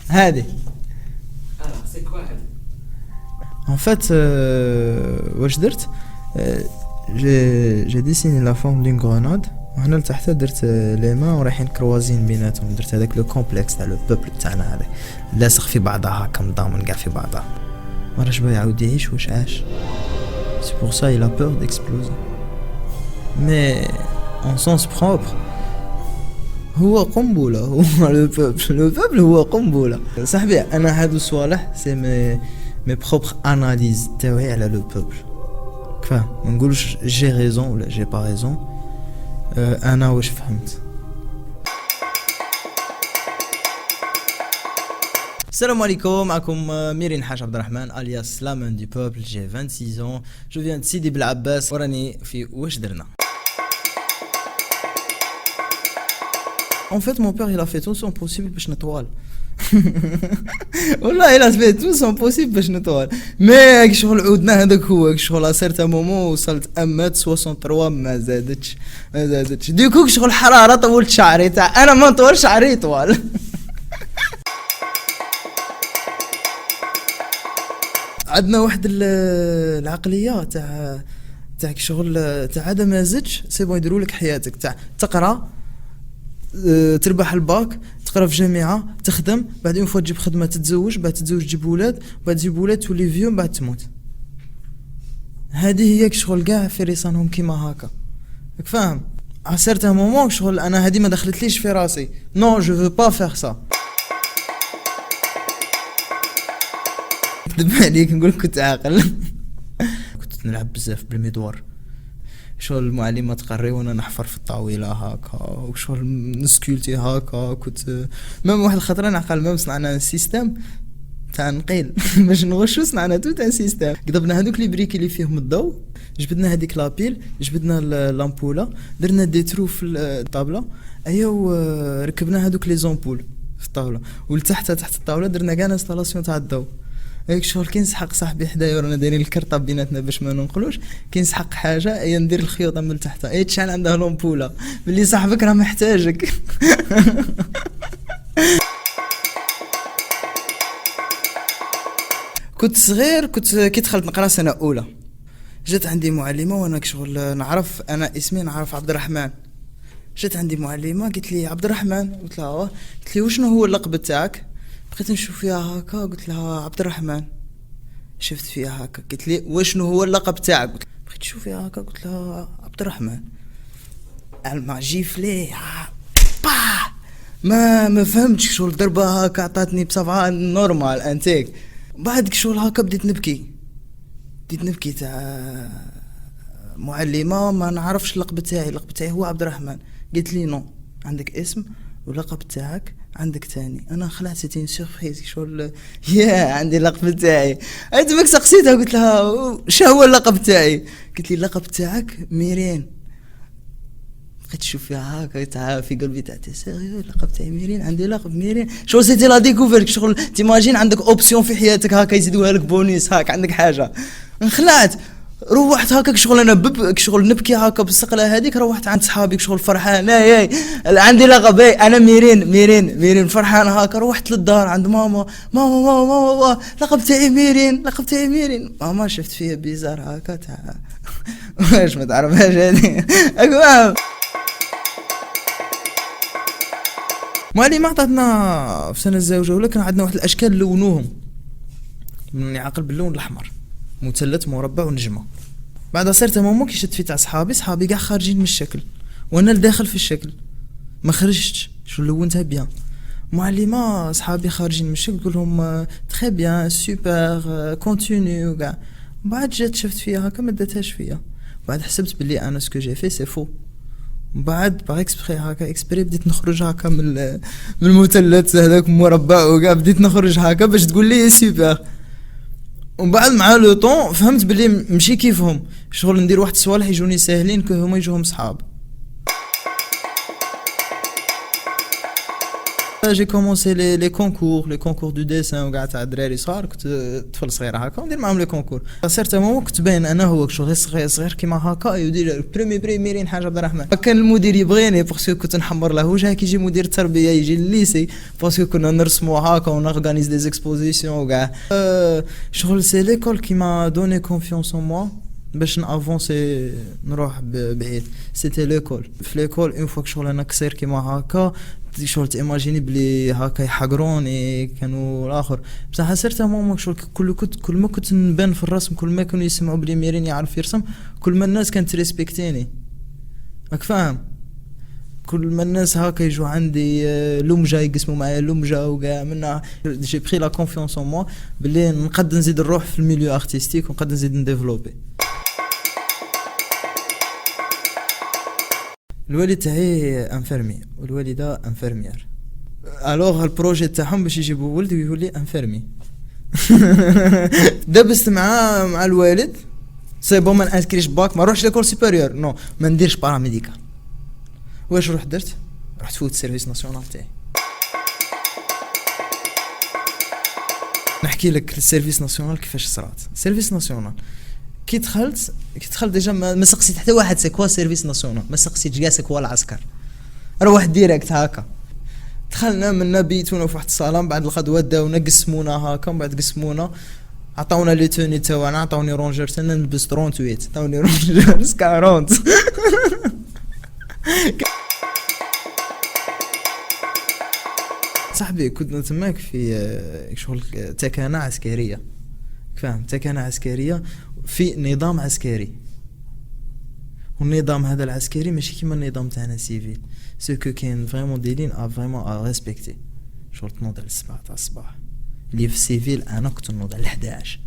هذه سي كوا هذه en fait واش درت j'ai dessiné la forme d'une grenade وهنا لتحت درت لي مان ورايحين كروازين بيناتهم درت هذاك لو كومبلكس تاع لو بوبل تاعنا هذا لاصق في بعضها هكا مضامن كاع في بعضها ما راش باغي يعاود يعيش واش عاش سي بور سا il a peur d'exploser mais en sens propre هو قنبله هو لو بوبل هو قنبله صاحبي انا هادو صوالح سي مي بروبر اناليز تاعي على لو بوبل فاهم ما نقولش جي ريزون ولا جي با ريزون انا واش فهمت. Salam alaikum, معكم ميرين حاج عبد الرحمن alias la main du peuple, j'ai 26 ans, je viens de Sidi Bel Abbas وراني في واش درنا. En fait mon père il a fait tout son possible باش نطوال. والله il a fait tout son possible باش نطوال. مي شغل عودنا هذاك هو شغل صرت مومون وصلت 163 ما زادتش ديكو شغل حرارة طولت شعري تاع انا ما نطول شعري طوال. عندنا واحد العقليه تاع شغل تاع هذا ما زدش سي بون يديروا لك حياتك تاع تقرا تربح الباك تقرا في جامعه تخدم بعدين فوا تجيب خدمه تتزوج بعد تتزوج تجيب ولاد بعد تجيب ولاد تولي فيو بعد تموت. هذه هي شغل كاع في رسانهم كيما هكا راك فاهم. عسرت مومون شغل انا هذه ما دخلتليش في راسي نو جو فو با فير سا. نكذب عليك نقول كنت عاقل. كنت نلعب بزاف بالميدوار شغل المعلمه تقري وانا نحفر في الطاوله هكا وشغل نسكولتي هكا كنت ميم واحد الخطره نعقل ميم صنعنا سيستم تاع نقيل باش نغشو صنعنا تو تاع سيستم قضبنا هذوك لي بريكي اللي فيهم الضوء جبدنا هذيك لابيل جبدنا لامبوله درنا دي ترو في الطابله ايوا ركبنا هذوك لي زومبول في الطاوله ولتحت تحت الطاوله درنا كاع انستالاسيون تاع الضوء. هيك شغل كي نسحق صاحبي حدايا ورانا دايرين الكرطه بيناتنا باش ما ننقلوش كي نسحق حاجه اي ندير الخيوطه من تحت اي تشعل عندها لومبوله باللي صاحبك راه محتاجك. كنت صغير كنت كي دخلت نقرا سنه اولى جات عندي معلمه وانا شغل نعرف انا اسمي نعرف عبد الرحمن. جات عندي معلمه قالت لي عبد الرحمن قلت لها قالت لي وشنو هو اللقب تاعك بقيت نشوف فيها هكا قلت لها عبد الرحمن. شفت فيها هكا قلت لي وشنو هو اللقب تاعك بقيت نشوف فيها هكا قلت لها عبد الرحمن. ما جيف ليه ما فهمتش شغل ضربه هكا عطاتني بصفعه نورمال انتيك. بعد شغل هكا بديت نبكي تاع معلمه ما نعرفش اللقب تاعي هو عبد الرحمن. قلت لي نو عندك اسم ولقب تاعك عندك تاني. انا خلعت سيتين سيرفريز شغل يا عندي اللقب تاعي. انت ماك سقسيتها قلت لها شو هو اللقب تاعي قلت لي اللقب تاعك ميرين. بقيت نشوف فيها هكا تاع في قلبي تاع سيريو اللقب تاعي ميرين عندي لقب ميرين شغل سيتي لا ديكوفير شغل تيماجين عندك اوبسيون في حياتك هكا يزيدوها لك بونيس هكا عندك حاجه. انخلعت روحت هكاك شغل انا شغل نبكي هكا بالسقله هذيك روحت عند صحابي شغل فرحان اي عندي لقب انا ميرين فرحان هكا. روحت للدار عند ماما لقب تاعي ميرين ماما شفت فيها بيزار هكا تاع واش ما تعرفهاش هذه. المهم معلمة عطاتنا في سنه الزوجه ولا كان عندنا واحد الاشكال لونوهم من عقل باللون الاحمر مثلث مربع ونجمه. بعد صرت ماما كي شفت في تاع صحابي كاع خارجين من الشكل وانا داخل في الشكل ما خرجتش شو لونتها بيان. معلمه صحابي خارجين من الشكل نقول لهم تري بيان سوبر كونتينيو كاع. بعد جات شفت فيها هكا ما داتهاش فيا. بعد حسبت بلي انا سكو جي في سي فو. بعد باغ اكسبري هكا بديت نخرج هكا من المثلث هذاك مربع وكاع بديت نخرج هكا باش تقول لي سوبر. ومن بعد مع لو طون فهمت بلي ماشي كيفهم شغل ندير واحد الصوالح يجوني ساهلين كو هما يجوهم صحاب. جي كومونسي لي كونكور دو ديسان وكاع تاع الدراري صغار، كنت طفل صغير هكا وندير معاهم لي كونكور. سيرت مومون كنت باين انا هو شغل صغير كيما هكا يدير بريميرين حاجه عبد الرحمن. كان المدير يبغيني باسكو كنت نحمر له وجهه كي يجي مدير التربيه يجي الليسي، باسكو كنا نرسموا هكا ونورغانيز دي زيكسبوزيسيون وكاع. شغل سي ليكول كي ما دوني كونفيونس ان موا باش نافونسي نروح بعيد. سيتي ليكول في ليكول اون فوا شغل انا كسير كيما هكا شغل تيماجيني بلي هكا يحقروني كانوا الاخر. بصح سيرتا مومون شغل كل ما كنت نبان في الرسم، كل ما كانوا يسمعوا بلي ميرين يعرف يرسم، كل ما الناس كانت تريسبكتيني. راك فاهم؟ كل ما الناس هكا يجوا عندي لمجه يقسموا معايا لمجه وكاع منا جي بري لا كونفيونس ان موا بلي نقد نزيد نروح في الميليو ارتستيك ونقد نزيد نديفلوبي. الوالد تاعي انفيرمي والوالده انفيرميير. الوغ البروجي تاعهم باش يجيبوا ولدي ويقول لي انفيرمي. دبست مع الوالد سي بون ما نانسكريش باك، ما نروحش ليكول سوبيريور، نو ما نديرش باراميديكال. واش رحت درت؟ رحت فوت السيرفيس ناسيونال تاعي. نحكي لك السيرفيس ناسيونال كيفاش صرات. السيرفيس ناسيونال كي دخلت ديجا ما سقسيت حتى واحد سي كوا سيرفيس ناسيونال، ما سقسيتش كاع سي كوا العسكر، روح ديريكت هكا. دخلنا منا بيتونا في واحد الصالون، بعد الغدوه داونا قسمونا هكا، من بعد قسمونا عطاونا لي توني تاعنا، عطاوني رونجر انا نلبس 38، عطاوني رونجر 40. صاحبي كنا تماك في شغل تكانة عسكرية، فاهم؟ تكانة عسكرية في نظام عسكري، والنظام هذا العسكري ماشي كيما النظام تاعنا سيفيل، سكو كاين فريمون دي لين فريمون ا ريسبكتي. شغل تنوض على 7 تاع الصباح، اللي في السيفيل انا كنت نوض على 11،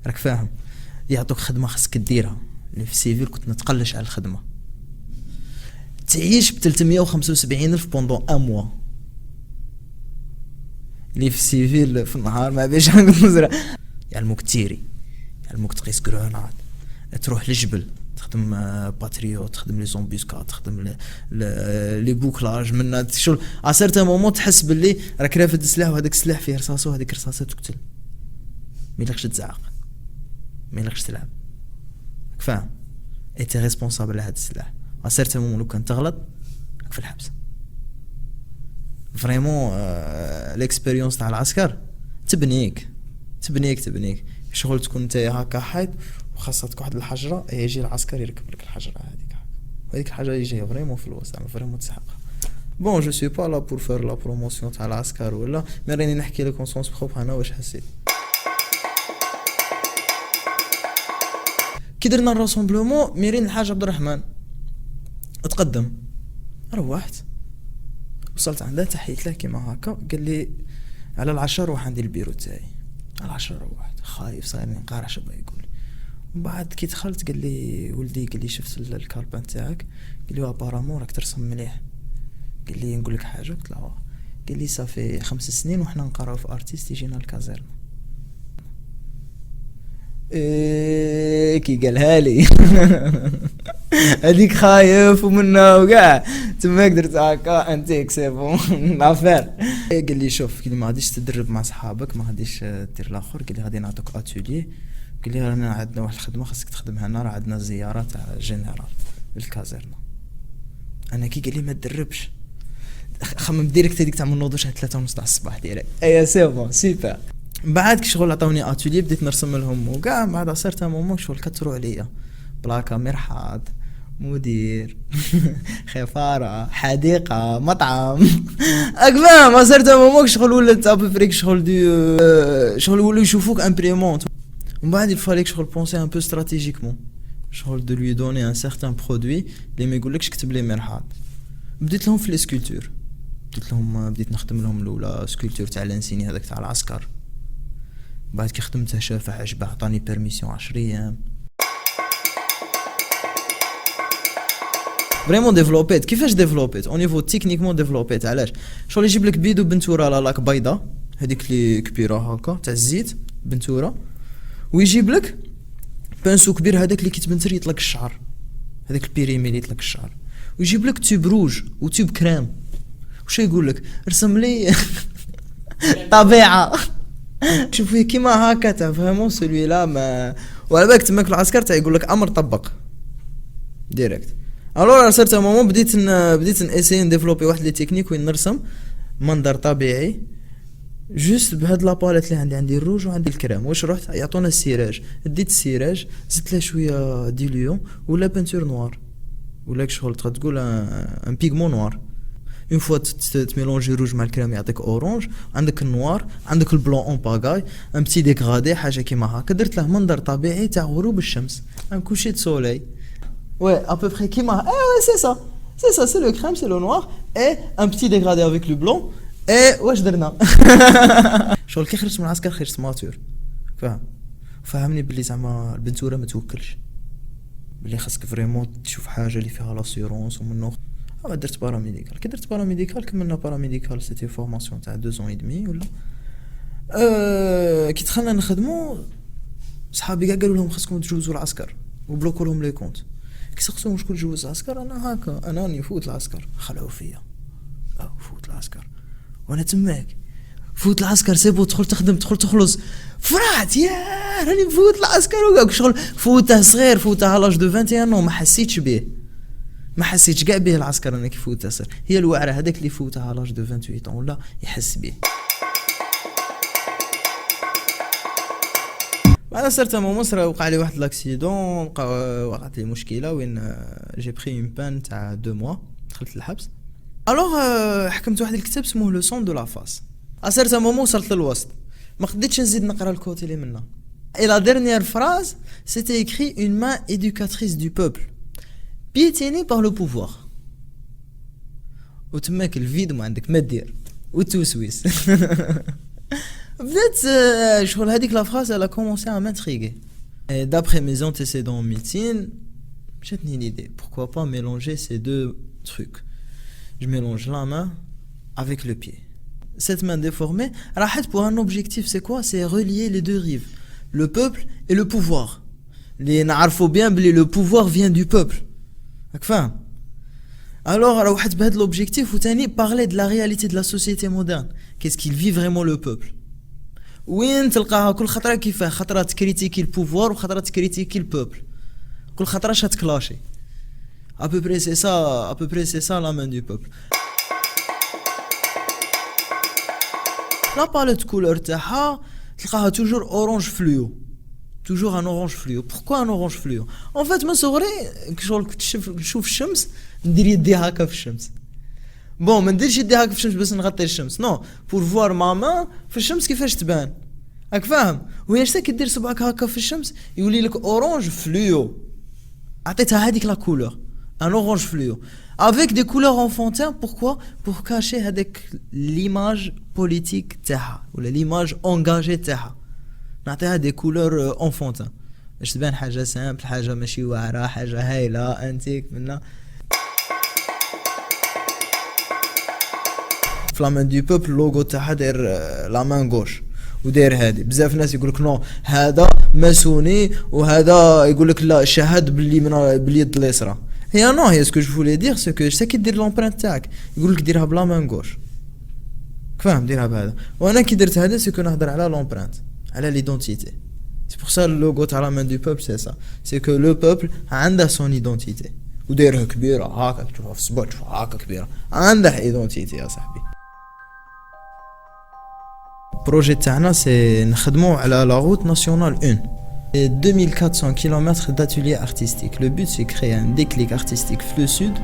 راك فاهم؟ يعطوك خدمة خاصك ديرها، اللي في السيفيل كنت نتقلش على الخدمة. تعيش ب 375,000 بوندون ان موا، اللي في السيفيل في النهار ما بيش نزرع. يعلموك تيري، يعلموك تقيس كرونات، تروح للجبل تخدم باتريوت، تخدم لي زومبيسكات، تخدم لي بوكلاج منا شغل. ا سيرتان مومون تحس باللي راك رافد السلاح وهذاك السلاح فيه رصاصه وهذيك الرصاصه تقتل، ما يلكش تزعق، ما يلكش تلعب، فاهم؟ انت ريسبونسابل على هذا السلاح. ا سيرتان مومون لو كان تغلط راك في الحبس. فريمون ليكسبيريونس تاع العسكر تبنيك شغل تكون انت هكا حيد وخاصتك واحد الحجره، يجي العسكر يركب لك الحجره هذيك، وهذيك الحاجه اللي جايه فريمون في الوسط فريمون تسحقها. بون جو سوي با لا بور فير لا بروموسيون تاع العسكر ولا، مي راني نحكي لك اون سونس بروب انا واش حسيت. كي درنا الراسومبلومون ميرين الحاج عبد الرحمن اتقدم، روحت وصلت عنده تحيت له كيما هكا، قال لي على 10 روح عندي البيرو تاعي. على 10 روحت خايف صايرني نقارع شبا يقول لي. ومن بعد كي دخلت قال لي ولدي، قال لي شفت الكاربان تاعك، قال لي ابارامون راك ترسم مليح، قال لي نقول لك حاجه، قلت له قال لي صافي 5 سنين وحنا نقراو في ارتيست يجينا الكازيرنا. كي قالها لي هذيك خايف ومنا وكاع تماك درت هكا انتيك سي بون لافير. قال لي شوف، قال لي ما غاديش تدرب مع صحابك، ما غاديش دير الاخر، قال لي غادي نعطيك اتولي، قال لي رانا عندنا واحد الخدمه خاصك تخدمها لنا، راه عندنا زياره تاع جنرال للكازيرنا. انا كي قال لي ما تدربش، خمم ديريكت هذيك تاع من نوضوش على 3:30 تاع الصباح ديريكت. اي سي بون سوبر. بعد كي شغل عطاوني اتولي بديت نرسم لهم وكاع. بعد صرت مومون شغل كثروا عليا بلاكا، مرحاض، مدير، خفاره، حديقه، مطعم، اكفا. ما صرت مومون شغل ولات ابريك شغل دي شغل ولاو يشوفوك امبريمونت. ومن بعد الفاليك شغل بونسي ان بو استراتيجيكمون، شغل دو لوي دوني ان سيغتان برودوي اللي ما يقولكش كتب لي مرحاض. بديت لهم في لي سكولتور، بديت نخدم لهم الاولى سكولتور تاع لانسيني هذاك تاع العسكر. بعد كي خدمته شافه عجبه، عطاني بيرميسيون 10 ايام. فريمون ديفلوبيت. كيفاش ديفلوبيت؟ او نيفو تكنيكمون ديفلوبيت. علاش؟ شغل يجيب لك بيدو بنتوره لا لاك بيضه هذيك لي كبيره هكا تاع الزيت بنتوره، ويجيب لك بانسو كبير هذاك اللي كيتبنتر يطلق الشعر، هذاك البيريمي اللي يطلق الشعر، ويجيب لك تيوب روج وتيوب كريم، وش يقول لك رسم لي طبيعه شوف فيه كيما هكا تاع فريمون سولوي لا ما وعلى بالك تماك العسكر تاع يقول لك امر طبق ديريكت. الوغ صرت مومون بديت ناسيي نديفلوبي واحد لي تكنيك وين نرسم منظر طبيعي جوست بهاد لاباليت اللي عندي الروج وعندي الكريم. واش رحت يعطونا السيراج، ديت السيراج زدت له شويه ديليون ولا بانتور نوار ولا شغل تقول ان بيغمون نوار. اون فوا تميلونجي روج مع الكريم يعطيك اورانج، عندك النوار عندك البلون اون باغاي ان بتي ديغرادي حاجه كيما هكا. درت له منظر طبيعي تاع غروب الشمس ان كوشي دو سوليي ouais à peu près كيما ouais c'est le crème c'est le noir et un petit dégradé avec le blanc et واش درنا شغل كي خرجت من العسكر خرجت ماتور فهمني بلي زعما البنتوره ما توكلش بلي خاصك فريمون تشوف حاجه اللي فيها لاسيورونس ومنو. درت باراميديكال. كي درت باراميديكال كملنا باراميديكال سيتي فورماسيون تاع 2 ans et demi ولا كي دخلنا نخدمو صحابي كاع قالوا لهم خاصكم تجوزوا العسكر وبلوكوا لهم لي كونت. كي سقسوهم شكون جوز العسكر انا هكا انا راني فوت العسكر خلعوا فيا فوت العسكر وانا تماك فوت العسكر سيبو تدخل تخدم تدخل تخلص فرحت يا راني فوت العسكر وكاع شغل فوته صغير فوته على لاج دو 21 ما حسيتش به ما حسيتش كاع به العسكر انا كي فوت صغير. هي الوعره هذاك اللي فوتها على لاج دو 28 ولا يحس به. انا صرت مصر وقع لي واحد لاكسيدون وقعت لي مشكله وين جي بري اون بان تاع 2 موا دخلت للحبس. الوغ حكمت واحد الكتاب اسمه لو سون دو لا فاس. صرت وصلت للوسط ما قديتش نزيد نقرا الكوتي اللي منه. اي لا ديرنيير فراز سيتي ايكري اون مان éducatrice du peuple piétinée par le pouvoir. وتماك الفيد ما عندك ما دير وتوسويس بدات شغل هذيك لا فراز elle a commencé à m'intriguer. Et d'après mes antécédents en médecine جاتني une idée pourquoi pas mélanger ces deux trucs. Je mélange la main avec le pied. Cette main déformée راحت pour un objectif c'est quoi? C'est relier les deux rives, le peuple et le pouvoir. اللي نعرفوا bien بلي le pouvoir vient du peuple. راك فاهم؟ Alors راحت بهذا l'objectif وثاني parler de la réalité de la société moderne. Qu'est-ce qu'il vit vraiment le peuple. وين تلقاها كل خطره كيفاه خطره تكريتيكي البوفوار وخطره تكريتيكي البوبل كل خطره شتكلاشي à peu près c'est ça la main du peuple. la palette couleur تاعها تلقاها toujours orange fluo toujours un orange fluo. Pourquoi un orange fluo? en fait من صغري شغل كنت نشوف الشمس ندير يدي هكا في الشمس. بون ما نديرش يدي هكا في الشمس بس نغطي الشمس نو بور فوار ماما في الشمس كيفاش تبان راك فاهم. وهي شتا كي دير صبعك هكا في الشمس يولي لك اورانج فلويو. عطيتها هذيك لا كولور ان اورانج فلويو avec des couleurs enfantines. Pourquoi? pour cacher هذاك l'image politique تاعها ولا l'image engagée تاعها. نعطيها des couleurs enfantines باش تبان حاجه سامبل حاجه ماشي واعره حاجه هايله انتيك منا. فلامان دو بوبل لوغو تاعها داير لا مان غوش وداير هادي. بزاف ناس يقولك نو هذا ماسوني وهذا يقولك لا شهاد باللي من باليد اليسرى. هي نو هي سكو جو فولي دير سو كو شتا كي دير لومبرانت تاعك يقولك ديرها بلا مان غوش فاهم ديرها بهذا. وانا كي درت هذا سكو نهضر على لومبرانت على ليدونتيتي. سي بور سا اللوغو تاع لا مان دو بوبل سي سا سي كو لو بوبل عنده سون ايدونتيتي ودايرها كبيره هاكا تشوفها في الصباط تشوفها هاكا كبيره عنده ايدونتيتي يا صاحبي. البروجي تاعنا سي نخدمو على لا روت ناسيونال 1 2400 km d'ateliers artistiques. Le but c'est créer un déclic artistique fleu sud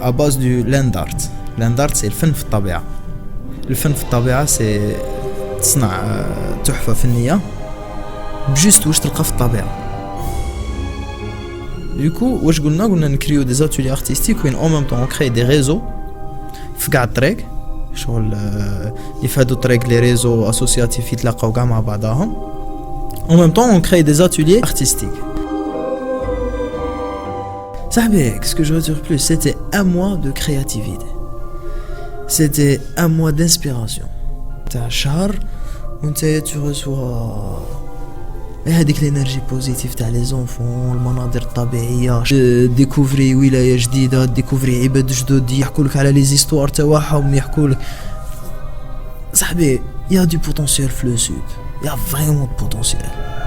à base du land art. Land art c'est الفن في الطبيعة. الفن في الطبيعة c'est تصنع تحفة فنية بجوست واش تلقى في الطبيعة. Du coup واش قلنا نكريو des ateliers artistiques وين en même temps on crée des réseaux في قاع الطريق شغل يفادوا الطريق لي ريزو اسوسياتيف يتلاقاو كاع مع بعضهم. En même temps, on crée des ateliers artistiques. صاحبي, ce que je retire plus, c'était un mois de créativité. C'était un mois d'inspiration. T'as un char, tu reçois هذيك الانرجي بوزيتيف تاع لي زونفون، المناظر الطبيعيه، ديكوفري ولايه جديده، ديكوفري عباد جدد يحكولك على لي زيستوار تاعهم، يحكولك صاحبي يا دو بوتونسيال في لو سود، يا فريمون بوتونسيال.